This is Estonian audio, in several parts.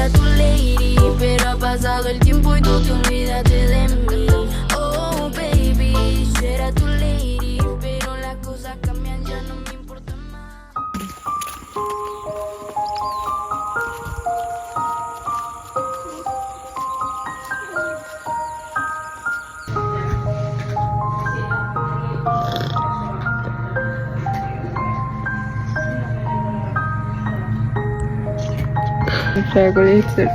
era tu lady, pero ha pasado el tiempo y tú te olvidaste de mí. Oh baby, yo era tu lady, pero las cosas cambian, ya no me importa más. praegu lihtsalt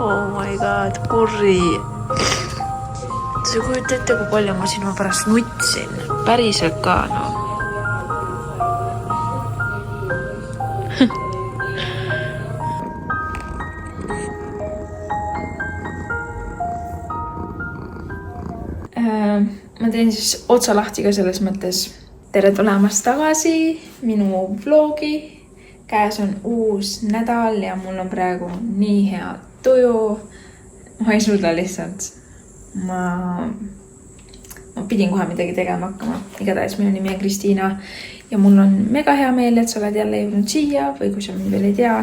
oh my god, kurri. Sa kujuta ette, kui palju ma sinu pärast nutsin. Päriselt ka, no. Ma teen siis otsa lahti ka selles mõttes. Tere tulemast tagasi minu vlogi. Käes on uus nädal ja mul on praegu nii hea tuju. Ma ei suuda lihtsalt. Ma pidin kohe midagi tegema hakkama. Igatahes minu nimi on Kristiina ja mul on mega hea meel, et sa oled jälle jõudnud siia või kui sa mind veel ei tea,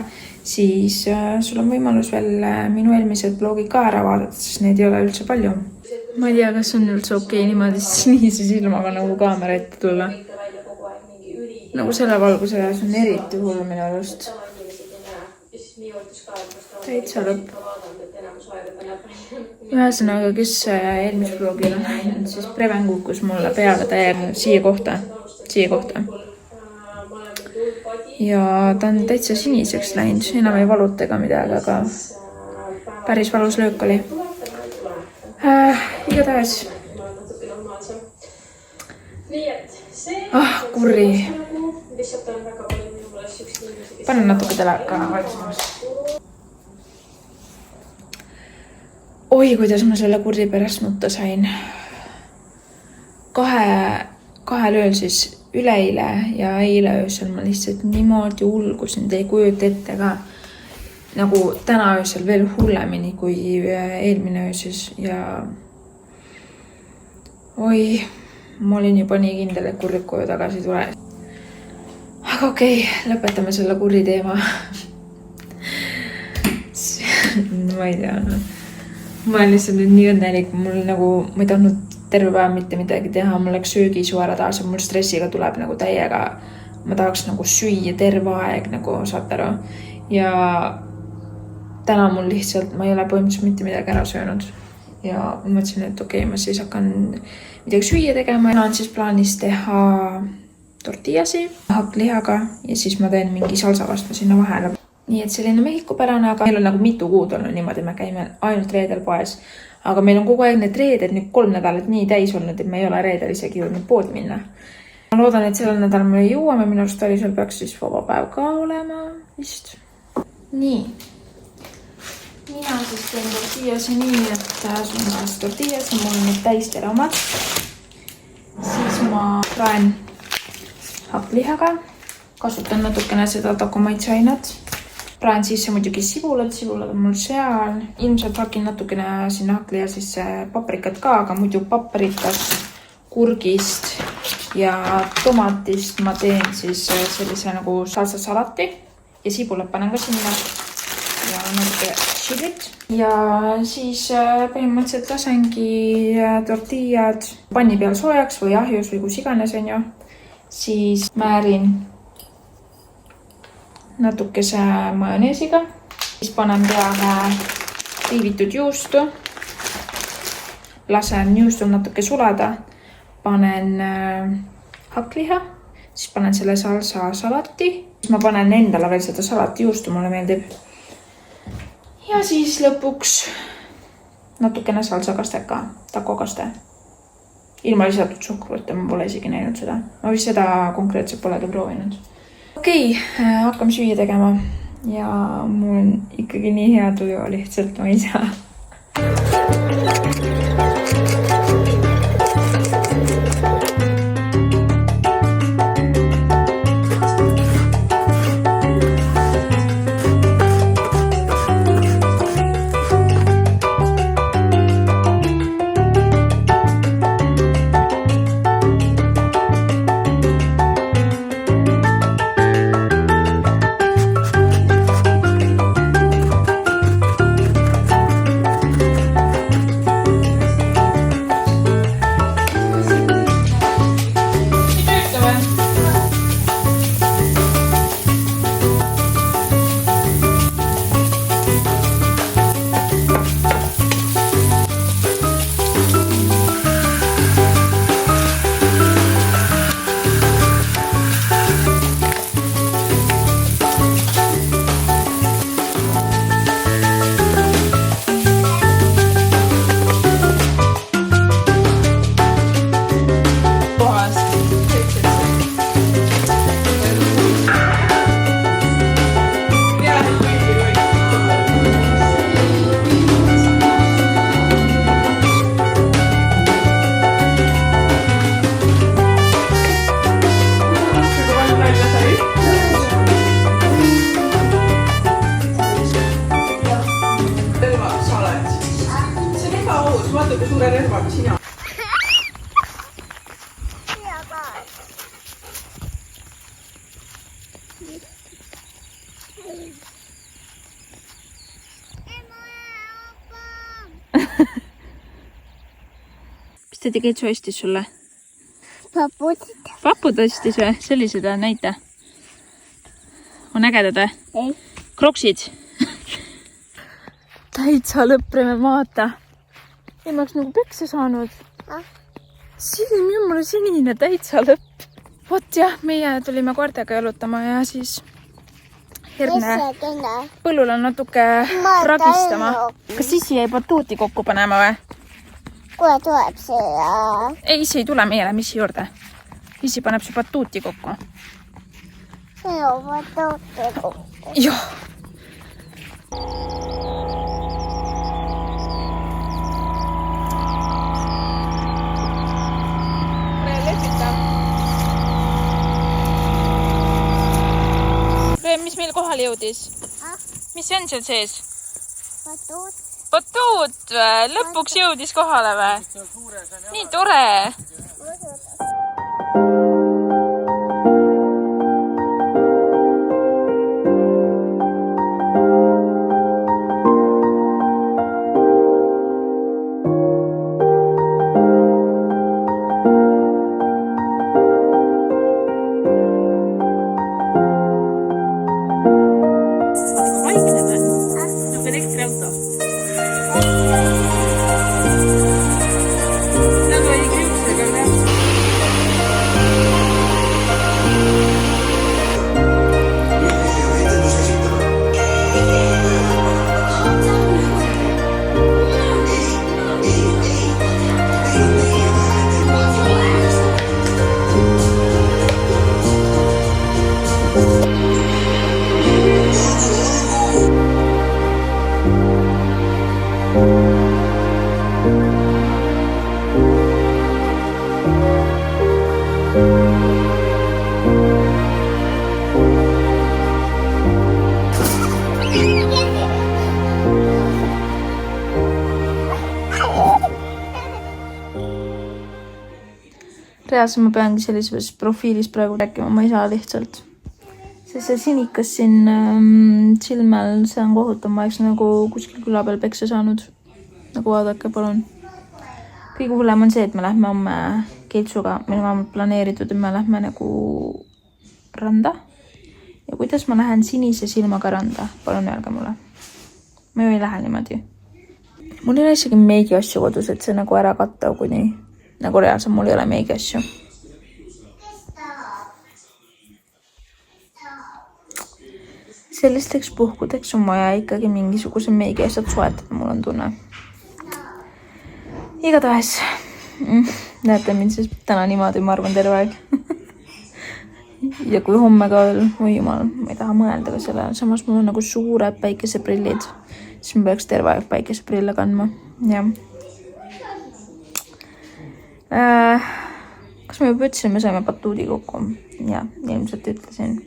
siis sul on võimalus veel minu eelmised vlogid ka ära vaadata, sest neid ei ole üldse palju. Ma ei tea, kas on üldse okei niimoodi sinise silmaga nagu kaamera ette tulla. Nagu selle valguse jaas on eriti hull minu arust. Täitsa lõpp. Ühesõnaga, kes eelmise vlogil on näinud, siis Preven kukkus mulle peale täiega siia kohta. Ja ta on täitsa siniseks läinud. Enam ei valuta ega midagi, aga päris valus löök oli. Igatahes. Kurri. Panen natuke teleka vaiksemaks. Oi, kuidas ma selle kurri pärast nutta sain. Kahel ööl siis üleile ja eile öösel ma lihtsalt niimoodi ulgusin, te ei kujuta ette ka. Nagu täna öösel veel hullemini kui eelmine öö siis ja oi, ma olin juba nii kindel, et kurrid koju tagasi tule. Aga okei, lõpetame selle kurri teema. Ma ei tea, no. Ma olen lihtsalt nüüd nii õnnelik, mul nagu, ma ei tahtnud terve päev mitte midagi teha, mul läks söögisu ära taas ja mul stressiga tuleb nagu täiega, ma tahaks nagu süüa terve aeg, nagu saad aru. Ja täna mul lihtsalt, ma ei ole põhimõtteliselt mitte midagi ära söönud. Ja mõtlesin, et okei, ma siis hakkan midagi süüa tegema ja on siis plaanis teha tortillasi hakklihaga ja siis ma teen mingi salsa vastu sinna vahele. Nii et selline mehikupärane, aga meil on nagu mitu kuud olnud niimoodi, me käime ainult reedel poes. Aga meil on kogu aeg need reeded nüüd 3 nädalat nii täis olnud, et me ei ole reedel isegi jõudnud poodi minna. Ma loodan, et sellel nädal me jõuame, minu arust oli seal peaks siis vaba päev ka olema vist. Nii. Mina siis teen tortillasi nii, et sul on siis tortillasi, mul on need täisteramad. Siis ma praen hakklihaga. Kasutan natukene seda takomaitsainat. Praen sisse muidugi sibulad on mul seal. Ilmselt hakin natukene sinna hakkliha sisse paprikat ka, aga muidu paprikast, kurgist ja tomatist ma teen siis sellise nagu salsa salati ja sibulad panen ka sinna ja natuke chilit. Ja siis põhimõtteliselt lasengi tortillad panni peal soojaks või ahjus või kus iganes on ju. Siis määrin natukese majoneesiga. Siis panen peale riivitud juustu. Lasen juustul natuke sulada. Panen hakkliha. Siis panen selle salsa salati. Siis ma panen endale veel seda salati juustu, mulle meeldib. Ja siis lõpuks natukene salsakaste ka, takokaste. Ilma lisatud suhkrut, ma pole isegi näinud seda. Ma vist seda konkreetselt polegi proovinud. Okei, hakkame süüa tegema ja mul on ikkagi nii hea tuju lihtsalt, ma ei saa. Mis ta tegi, et su ostis sulle? Papud. Papud ostis või? Sellised või? Näita. On ägedad või? Ei. Kroksid. Täitsa lõpreme maata. Ei ma oleks nagu pekse saanud. Silm jumala sinine, täitsa lõpp. Vot jah, meie tulime koertega jalutama ja siis Herne põllul on natuke ragistama. Kas Sissi jäi batuuti kokku panema või? Kuule tuleb see Ei, Issi ei tule meile Missi juurde. Issi paneb su batuuti kokku. Minu batuuti kokku. Joo. Mis meil kohale jõudis? Mis see on seal sees? Batuut. Batuut või? Lõpuks jõudis kohale või? Nii tore! Reaalselt ma peangi sellises profiilis praegu rääkima, ma ei saa lihtsalt. Sest see sinikas siin silmel, see on kohutav, ma oleks nagu kuskil küla peal pekse saanud. Nagu vaadake, palun. Kõige hullem on see, et me lähme homme Keitsuga, meil on planeeritud, et me lähme nagu randa. Ja kuidas ma lähen sinise silmaga randa? Palun öelge mulle. Ma ju ei lähe niimoodi. Mul ei ole isegi meigi asju kodus, et see nagu ära katta kuni. Nagu reaalselt mul ei ole meigi asju. Sellisteks puhkudeks on vaja ikkagi mingisuguse meigi asjad soetada, mul on tunne. Igatahes. Näete mind siis täna niimoodi, ma arvan terve aeg. Ja kui homme ka veel, oi jumal, ma ei taha mõelda ka selle. Samas mul on nagu suured päikeseprillid. Siis ma peaks terve aeg päikeseprille kandma. Jah. Kas ma juba ütlesin, me saime batuudi kokku? Ja, ilmselt ütlesin.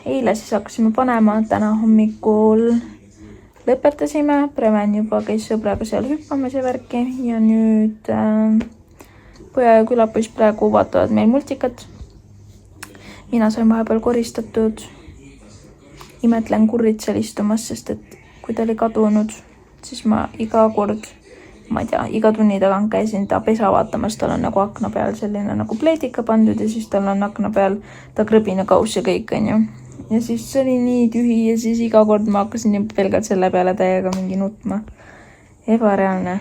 Eile siis hakkasime panema, täna hommikul lõpetasime. Preven juba käis sõbraga seal hüppamas ja värki. Ja nüüd poja ja külapoiss praegu vaatavad meil multikat. Mina sain vahepeal koristatud. Imetlen kurrid seal istumas, sest et kui ta oli kadunud, siis ma iga kord ma ei tea, iga tunni tagant käisin ta pesa vaatamas, tal on nagu akna peal selline nagu pleedika pandud ja siis tal on akna peal ta krõbina kaus ja kõik on ju. Ja siis see oli nii tühi ja siis iga kord ma hakkasin juba pelgalt selle peale täiega mingi nutma. Ebareaalne.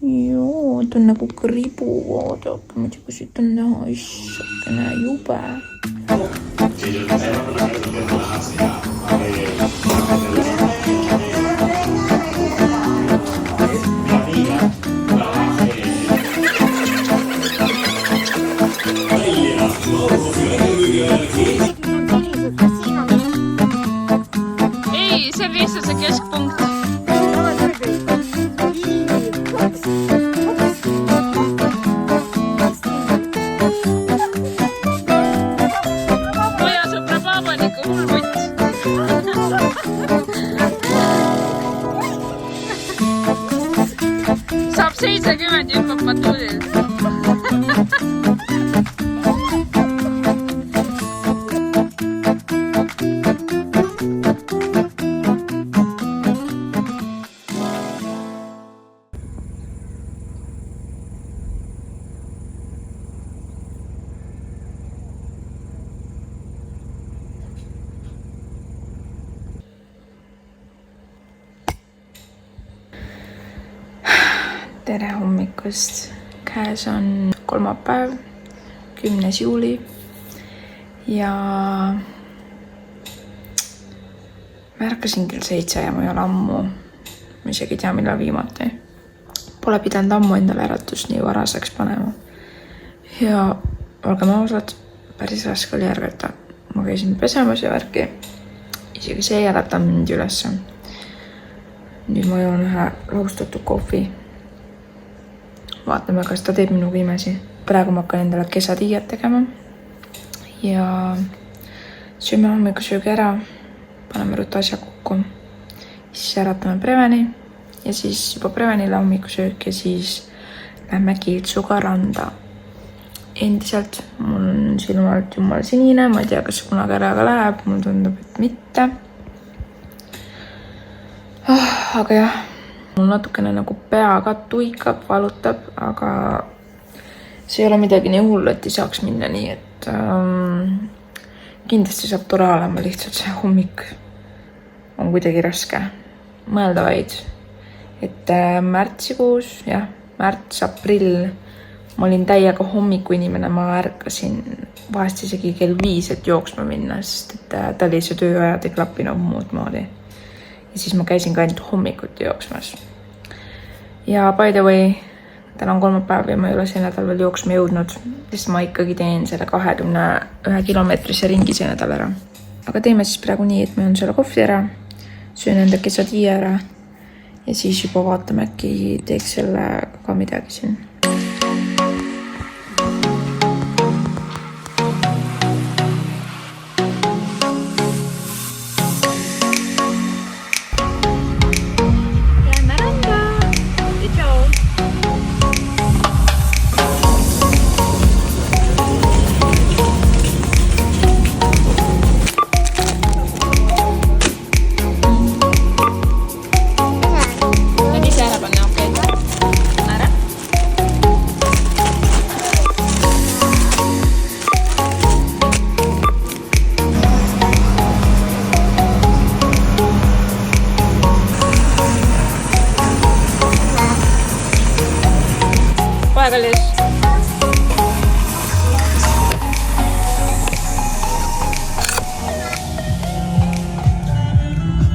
Joo, ta on nagu kribu, vaadake, muidugi siit on näha, issakene jube. Ei, see on lihtsalt see keskpunkt. Poja sõbra paavanikku hullputt. tere hommikust, käes on kolmapäev, 10. juuli ja ma ärkasin kell 7 ja ma ei ole ammu, ma isegi ei tea, millal viimati. Pole pidanud ammu endale äratust nii varaseks panema. Ja olgem ausad, päris raske oli ärgata. Ma käisin pesemas ja värki, isegi see ei ärata mind ülesse. Nüüd ma joon ühe laustatud kohvi. Vaatame, kas ta teeb minuga imesi. Praegu ma hakkan endale quesadillat tegema ja sööme hommikusöögi ära, paneme ruttu asja kokku, siis äratame Preveni ja siis juba Prevenile hommikusöök ja siis lähme Kiiltsuga randa. Endiselt mul on silmalt jumal sinine, ma ei tea, kas kunagi ära ka läheb, mul tundub, et mitte. Aga jah, mul natukene nagu pea ka tuikab, valutab, aga see ei ole midagi nii hullu, et ei saaks minna nii, et kindlasti saab tore olema, lihtsalt see hommik on kuidagi raske mõelda vaid. Et märtsikuus, jah, märts, aprill, ma olin täiega hommiku inimene, ma ärkasin vahest isegi kell 5, et jooksma minna, sest et tal ei see tööajad ei klappinud muud moodi. Ja siis ma käisin ka ainult hommikuti jooksmas. Ja by the way, täna on kolmapäev ja ma ei ole see nädal veel jooksma jõudnud, sest ma ikkagi teen selle 21 kilomeetrise ringi see nädal ära. Aga teeme siis praegu nii, et ma joon selle kohvi ära, söön enda quesadilla ära ja siis juba vaatame, äkki teeks selle ka midagi siin. Kallis.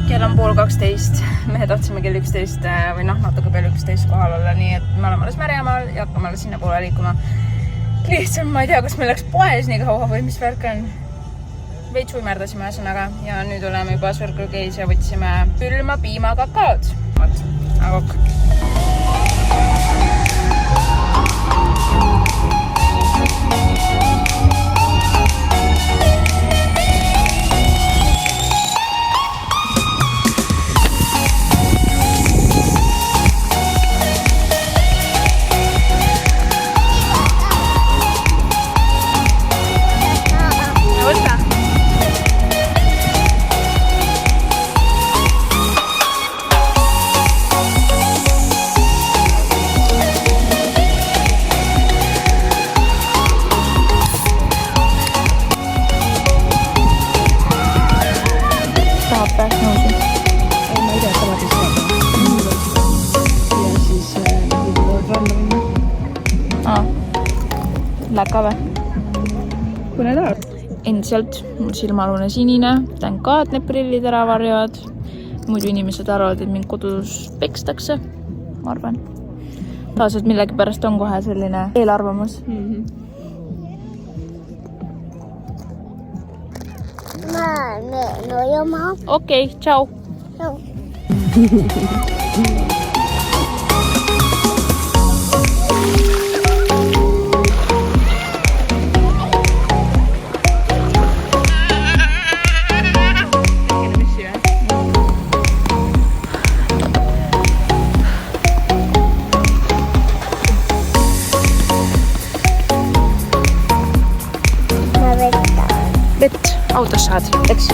Kell on 11:30. Me tahtsime kell 11 või natuke peale 11 kohal olla, nii et me oleme alles Märjamaal ja hakkame alles sinna poole liikuma. Lihtsalt ma ei tea, kas meil läks poes nii kaua või mis värk on. Veits uimerdasime ühesõnaga ja nüüd oleme juba Circle K's ja võtsime pülma piimakakaod. Aga ok. Läheb ka või? Kui need oled? Endiselt mul silmalune sinine, tän ka, et need prillid ära varjavad. Muidu inimesed arvavad, et mind kodus pekstakse, ma arvan. Taasalt millegi pärast on kohe selline eelarvamus. Okei, tšau! autos saad, eks?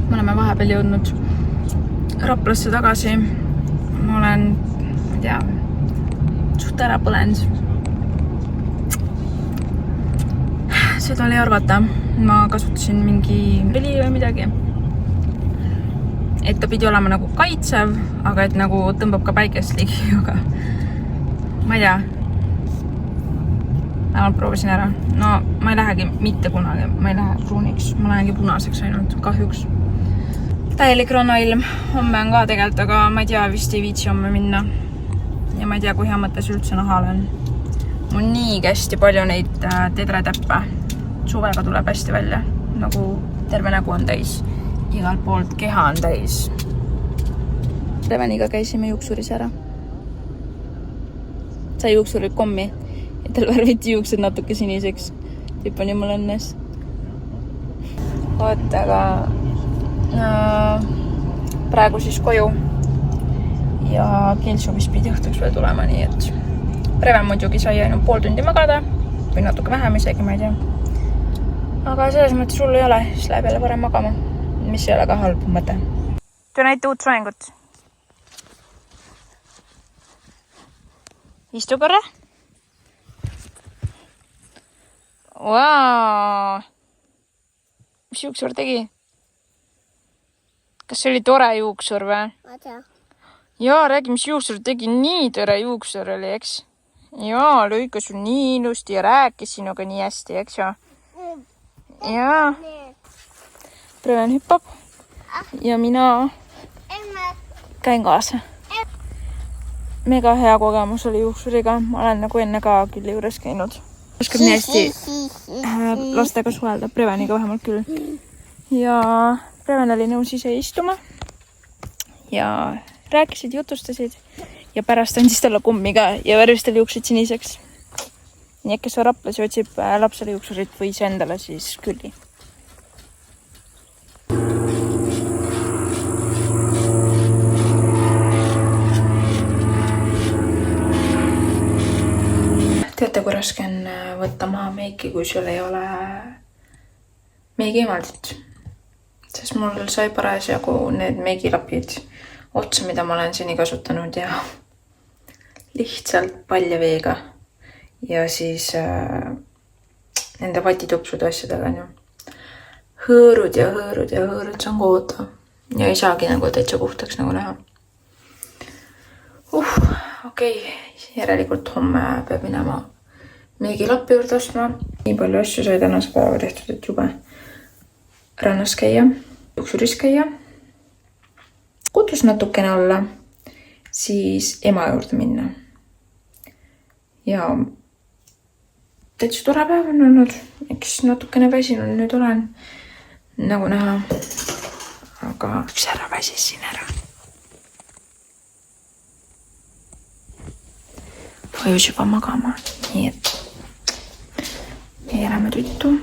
Me oleme vahepeal jõudnud Raplasse tagasi. Ma olen, ma ei tea, suht ära põlenud. Seda oli arvata. Ma kasutasin mingi veli või midagi. Et ta pidi olema nagu kaitsev, aga et nagu tõmbab ka päikest ligi, aga ma ei tea. Vähemalt proovisin ära. No ma ei lähegi mitte kunagi. Ma ei lähe pruuniks. Ma lähengi punaseks ainult, kahjuks. Täielik rannailm. Homme on ka tegelikult, aga ma ei tea, vist ei viitsi homme minna. Ja ma ei tea, kui hea mõttes üldse nahal on. Mul nii hästi palju neid tedretäppe. Suvega tuleb hästi välja. Nagu terve nägu on täis. Igalt poolt keha on täis. Reveniga käisime juuksuris ära. Sai juuksurid kommi. Ja tal värviti juuksed natuke siniseks. Tüüp on jumal õnnes. Oot, aga praegu siis koju ja Kelsu vist pidi õhtuks veel tulema, nii et Preven muidugi sai ainult pool tundi magada või natuke vähem isegi, ma ei tea. Aga selles mõttes sul ei ole, siis läheb jälle varem magama, mis ei ole ka halb mõte. Tule näita uut soengut. Istu korra. Wow. Mis juuksur tegi? Kas see oli tore juuksur või? Ma tea. Jaa, räägi, mis juuksur tegi. Nii tore juuksur oli, eks? Jaa, lõikas sul nii ilusti ja rääkis sinuga nii hästi, eks ju? Jaa. Preven hüppab. Ja mina käin kaasa. Mega hea kogemus oli juuksuriga. Ma olen nagu enne ka küll juures käinud. Oskab nii hästi lastega suhelda. Preveniga vähemalt küll. Ja Preven oli nõus ise istuma ja rääkisid, jutustasid ja pärast andis talle kummi ka ja värvis tal juuksid siniseks. Nii, kes on Raplas ja otsib lapsele juuksurit või ise endale, siis külli. Teate, kui raske on võtta maha meiki, kui sul ei ole meigiemaldit? Sest mul sai parasjagu need meigilapid otsa, mida ma olen seni kasutanud ja lihtsalt palja veega ja siis nende vatitupsude asjadega on ju. Hõõrud ja hõõrud ja hõõrud, see on koota ja ei saagi nagu täitsa puhtaks nagu näha. Okei, järelikult homme peab minema meigilappi juurde ostma. Nii palju asju sai tänase päeva tehtud, et jube rannas käia, juuksuris käia, kodus natukene olla, siis ema juurde minna. Ja täitsa tore päev on olnud, eks natukene väsinud nüüd olen, nagu näha, aga üks ära väsisin ära. Vajus juba magama, nii et keerame tuttu.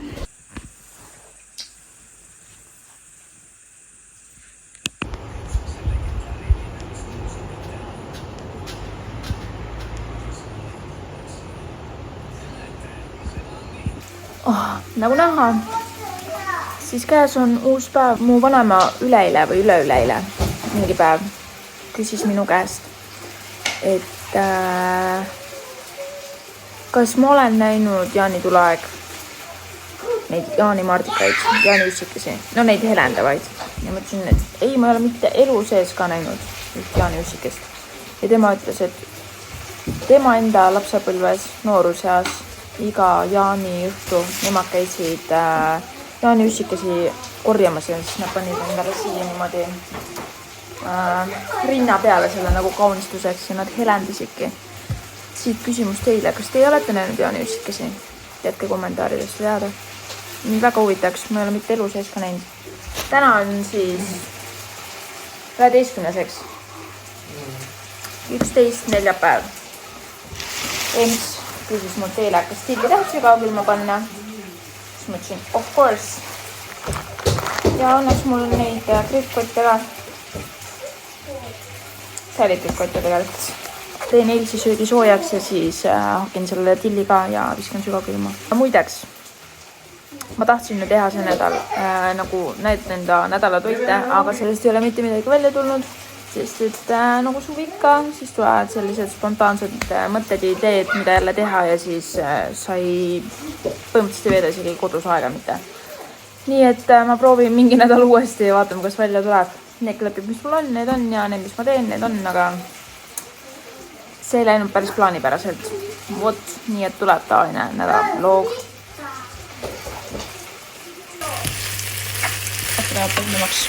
Nagu näha, siis käes on uus päev. Mu vanema üleeile või üleüleeile mingi päev küsis minu käest, et kas ma olen näinud jaanitulaeg neid jaanimardikaid, jaaniüssikesi, no neid helendavaid. Ja ma ütlesin, et ei, ma ei ole mitte elu sees ka näinud üht jaaniüssikest. Ja tema ütles, et tema enda lapsepõlves nooruseas iga jaani õhtu nemad käisid jaaniüssikesi korjamas ja siis nad panid endale siia niimoodi rinna peale selle nagu kaunistuseks ja nad helendasidki. Siit küsimus teile, kas te olete näinud jaaniüssikesi? Jätke kommentaaridest teada. Mind väga huvitaks, ma ei ole mitte elu sees ka näinud. Täna on siis 11. 11 neljapäev. Emps küsis mul teile, kas tilli tahab sügavkülma panna. Siis ma ütlesin, of course. Ja õnneks mul on neid kriipkotte ka. Säälid kriipkotte tegelikult. Teen eilse söögi soojaks ja siis hakin selle tilli ka ja viskan sügavkülma. Muideks, ma tahtsin teha see nädal nagu enda nädalatoite, aga sellest ei ole mitte midagi välja tulnud, sest et nagu suvi ikka, siis tulevad sellised spontaansed mõtted ja ideed, mida jälle teha ja siis sai põhimõtteliselt ei veeda isegi kodus aega mitte. Nii et ma proovin mingi nädal uuesti ja vaatame, kas välja tuleb. Need klapid, mis mul on, need on ja need, mis ma teen, need on, aga see ei läinud päris plaanipäraselt. Vot, nii et tuleb tavaline nädalaloog. Läheb põhjumaks.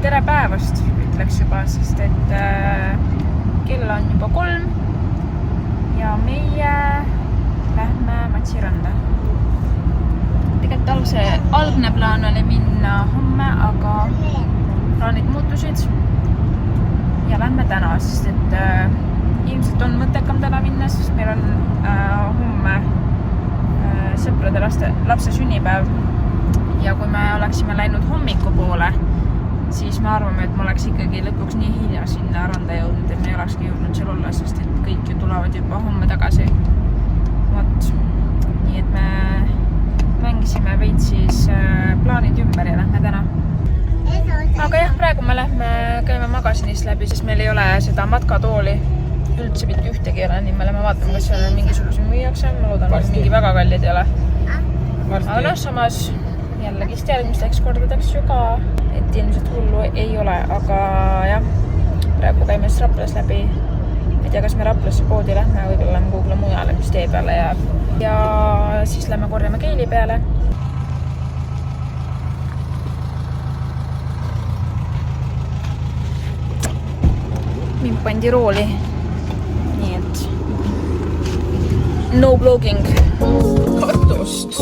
Tere päevast, ütleks juba, sest et kell on juba 3 ja meie lähme Matsiranda. Tegelikult algne plaan oli minna homme, aga plaanid muutusid ja lähme täna, sest et ilmselt on mõttekam täna minna, sest meil on homme sõprade lapse sünnipäev ja kui me oleksime läinud hommikupoole, siis me arvame, et ma oleks ikkagi lõpuks nii hilja sinna randa jõudnud, et me ei olekski jõudnud seal olla, sest et kõik ju tulevad juba homme tagasi. Vot, nii et me mängisime veits siis plaanid ümber ja lähme täna. Aga jah, praegu me käime magasinist läbi, sest meil ei ole seda matkatooli üldse mitte ühtegi ole, nii me lähme vaatama, kas seal on mingisuguse müüakse. Ma loodan, et mingi väga kallid ei ole. Aga noh, samas jällegist järgmisteks kordadeks ju ka, et ilmselt hullu ei ole, aga jah, praegu käime siis Raplas läbi. Ei tea, kas me Raplasse poodi lähme, võib-olla lähme kuhugile mujale, mis tee peale jääb. Ja siis lähme korjame keeli peale. Mind pandi rooli. Nii et no vlogging. Katust.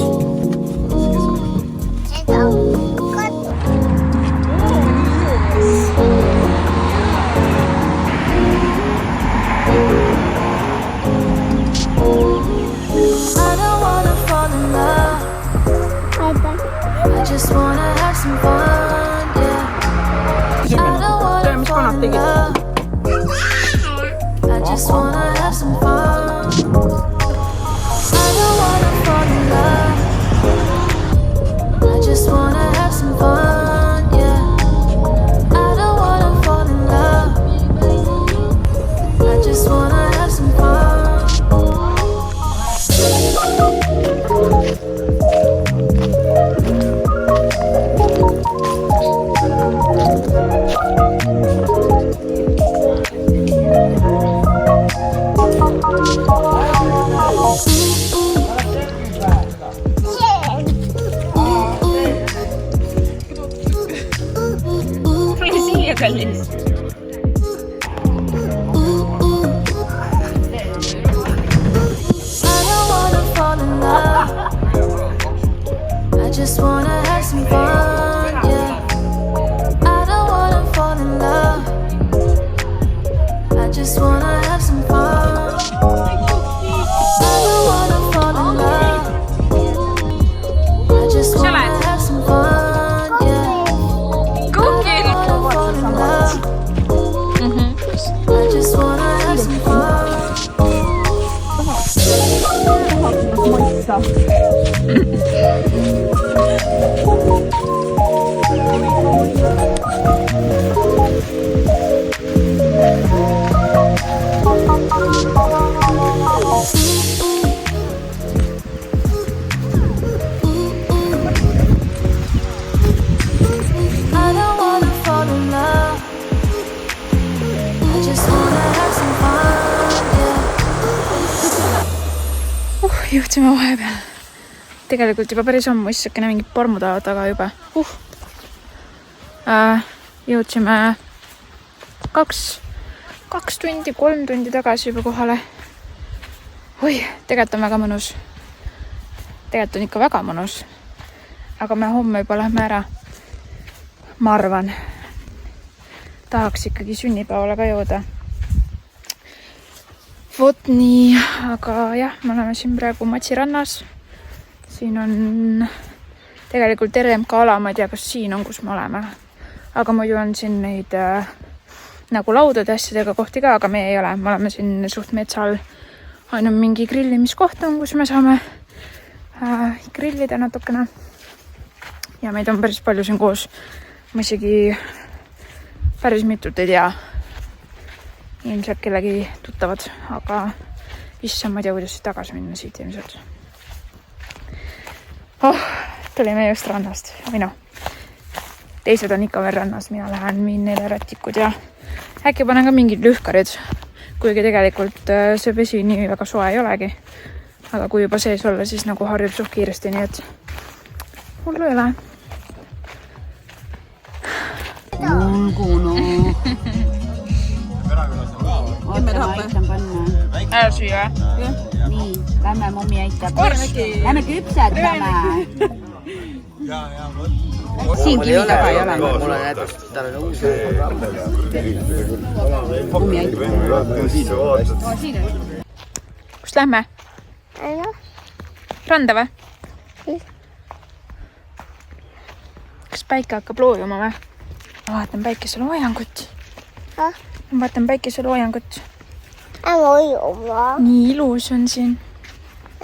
Just wanna have some fun, yeah. I don't wanna fall in love. I just wanna have some fun. I don't wanna fall in love. I just wanna have some fun, yeah. I don't wanna fall in love. I just wanna have some fun. Kallis. I don't wanna fall in love. I just wanna have some fun, yeah. I don't wanna fall in love. I just wanna have some fun. I don't wanna fall in love. I just wanna have some fun, yeah. I don't wanna fall in love. I just wanna have some fun. I don't wanna fall in love. I just wanna have some fun, yeah. Jõudsime vahepeal. Tegelikult juba päris ammu issakene mingid pormud ajavad taga juba. Jõudsime 2 tundi, 3 tundi tagasi juba kohale. Oi, tegelikult on väga mõnus. Tegelikult on ikka väga mõnus. Aga me homme juba lähme ära. Ma arvan. Tahaks ikkagi sünnipäevale ka jõuda. Vot nii, aga jah, me oleme siin praegu Matsi rannas. Siin on tegelikult RMK ala, ma ei tea, kas siin on, kus me oleme. Aga muidu on siin neid nagu laudade asjadega kohti ka, aga me ei ole. Me oleme siin suht metsa all. Ainult mingi grillimiskoht on, kus me saame grillida natukene. Ja meid on päris palju siin koos. Ma isegi päris mitut ei tea. Ilmselt kellegi tuttavad, aga issand, ma ei tea, kuidas tagasi minna siit ilmselt. Tulime just rannast. Või noh, teised on ikka veel rannas. Mina lähen viin neile rätikud ja äkki panen ka mingid lühkarid. Kuigi tegelikult see vesi nii väga soe ei olegi. Aga kui juba sees olla, siis nagu harjub suht kiiresti, nii et hullu ei ole. Ulguno. Oota, ma aitan panna. Ära süüa. Nii, lähme mommi aitab. Lähme küpsetame. Siin kivi taga ei ole. Mul on jätust, tal on uus. Mommi aitab. Kust lähme? Randa või? Kas päike hakkab loojuma või? Ma vaatan päikeseloojangut. Ma vaatan päikeseloojangut. Ämä ujuma. Nii ilus on siin.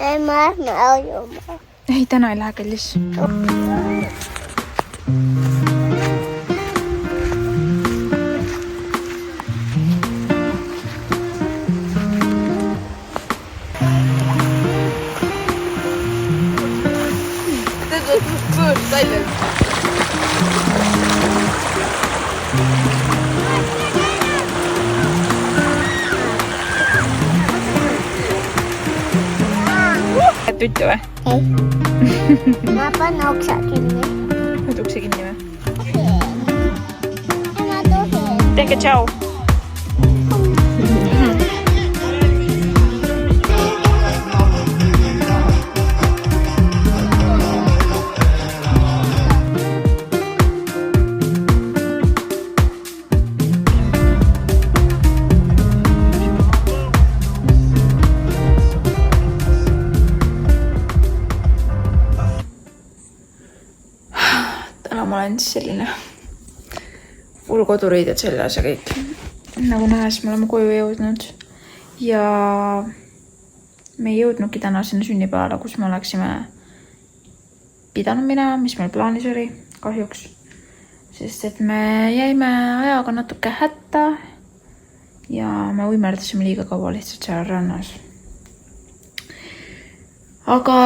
Ämä ujuma. Ei, täna ei lähe kellis. Tüttu või? Ei. Mä panen oksa kinni. Nüüd ukse kinni või? Ämä tohi. Tehke tšau! Ma olen selline full koduriided seljas ja kõik. Nagu nähes, me oleme koju jõudnud ja me ei jõudnudki täna sinna sünnipäevale, kus me oleksime pidanud minema, mis meil plaanis oli kahjuks. Sest et me jäime ajaga natuke hätta ja me uimerdasime liiga kaua lihtsalt seal rannas. Aga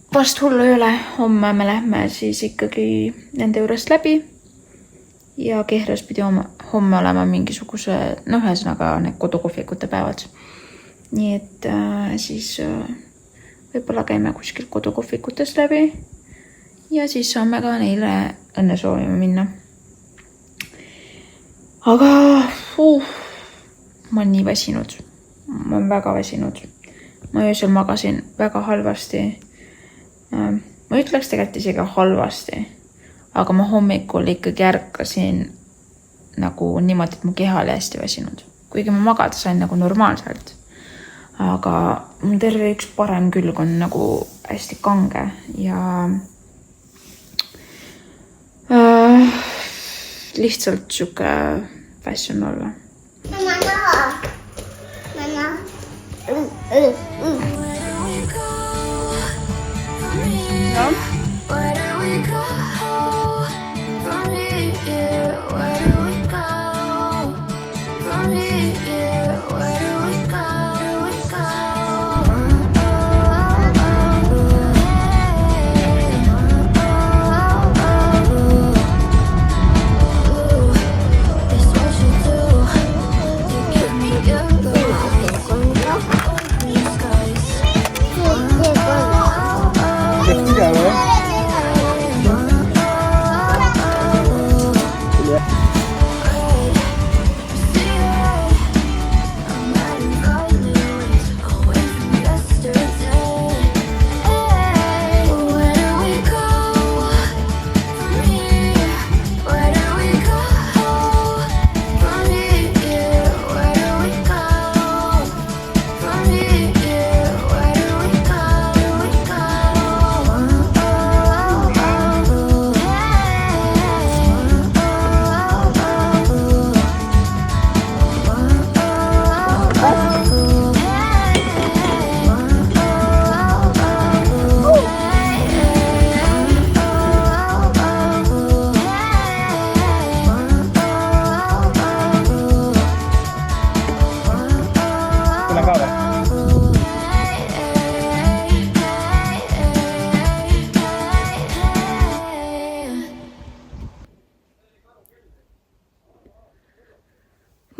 vast hullu ei ole, homme me lähme siis ikkagi nende juurest läbi ja Kehras pidi homme olema mingisuguse, ühesõnaga need kodukohvikute päevad. Nii et siis võib-olla käime kuskil kodukohvikutes läbi ja siis saame ka neile õnne soovima minna. Aga ma olen nii väsinud, ma olen väga väsinud. Ma öösel magasin väga halvasti. Ma ütleks tegelikult isegi halvasti, aga ma hommikul ikkagi ärkasin nagu niimoodi, et mu keha oli hästi väsinud. Kuigi ma magada sain nagu normaalselt, aga mul terve üks parem külg on nagu hästi kange ja lihtsalt siuke vässun olla. Mä naha.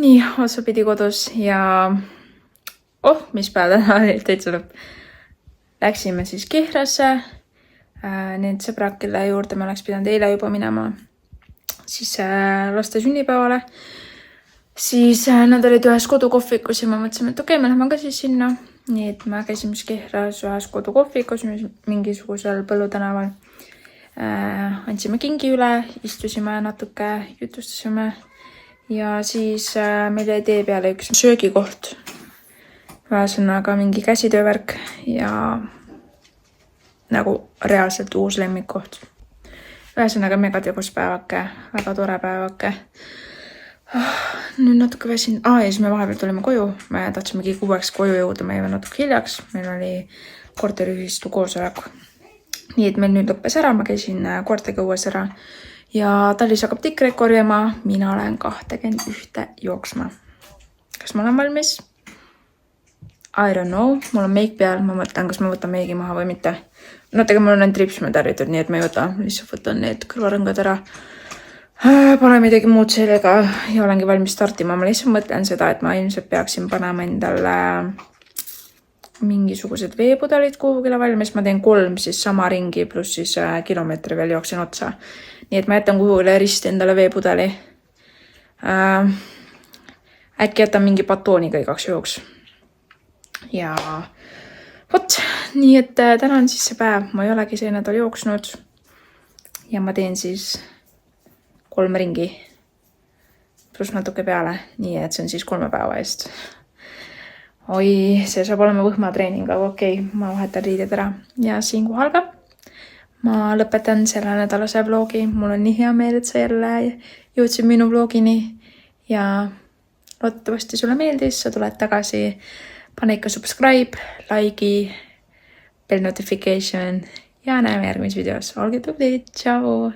nii otsapidi kodus ja mis päev täna oli täitsa lõpp. Läksime siis Kehrasse. Need sõbrad, kelle juurde me oleks pidanud eile juba minema siis laste sünnipäevale. Siis nad olid ühes kodukohvikus ja me mõtlesime, et okei, me läheme ka siis sinna. Nii et me käisime Kehras ühes kodukohvikus mingisugusel Põllutänaval. Andsime kingi üle, istusime natuke, jutustasime ja siis meil jäi tee peale üks söögikoht. Ühesõnaga mingi käsitöövärk ja nagu reaalselt uus lemmikkoht. Ühesõnaga mega tegus päevake, väga tore päevake. Nüüd natuke väsin. Ja siis me vahepeal tulime koju. Me tahtsimegi 6 koju jõuda, me jäime natuke hiljaks. Meil oli korteriühistu koosolek. Nii et meil nüüd lõppes ära, ma käisin koertega õues ära. Ja Tallis hakkab tikreid korjama, mina olen 21 jooksma. Kas ma olen valmis? I don't know, mul on meik peal, ma mõtlen, kas ma võtan meigi maha või mitte. No tegelikult mul on tripsmed ärritud, nii et ma ei võta, lihtsalt võtan need kõrvarõngad ära. Pane midagi muud sellega ja olengi valmis startima. Ma lihtsalt mõtlen seda, et ma ilmselt peaksin panema endale mingisugused veepudelid kuhugile valmis. Ma teen 3 siis sama ringi pluss siis kilomeetri veel jooksin otsa. Nii et ma jätan kuhugile risti endale veepudeli. Äkki jätan mingi batooniga igaks juhuks. Ja vot, nii et täna on siis see päev. Ma ei olegi see nädal jooksnud. Ja ma teen siis 3 ringi. Plus natuke peale. Nii et see on siis 3 päeva eest. Oi, see saab olema võhmatreening, aga okei, ma vahetan riided ära. Ja siinkohal ka. Ma lõpetan selle nädalase vlogi. Mul on nii hea meel, et sa jälle jõudsid minu vlogini. Ja loodetavasti sulle meeldis. Sa tuled tagasi. Pane ikka subscribe, like'i, bell notification ja näeme järgmises videos. Olge tublid, tšau!